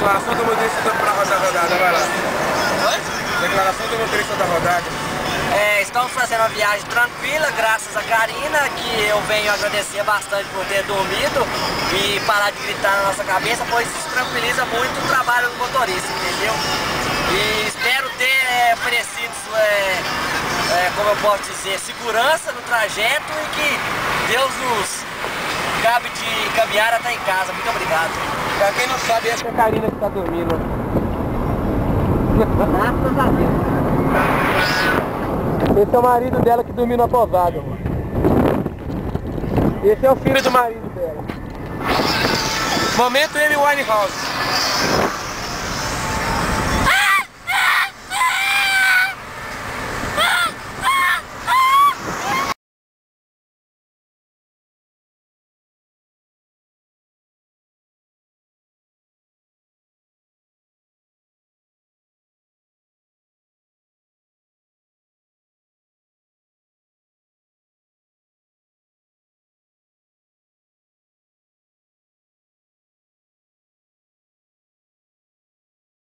Declaração do motorista da rodada, vai lá. Oi? Declaração do motorista da rodada. Estamos fazendo uma viagem tranquila, graças a Karina, que eu venho agradecer bastante por ter dormido e parar de gritar na nossa cabeça, pois isso tranquiliza muito o trabalho do motorista, entendeu? E espero ter oferecido, como eu posso dizer, segurança no trajeto e que Deus nos cabe de caminhar até em casa. Muito obrigado. Pra quem não sabe, essa é a Karina que tá dormindo. Graças a Deus. Esse é o marido dela que dormiu na pousada. Esse é o filho do marido dela. Momento Amy Winehouse.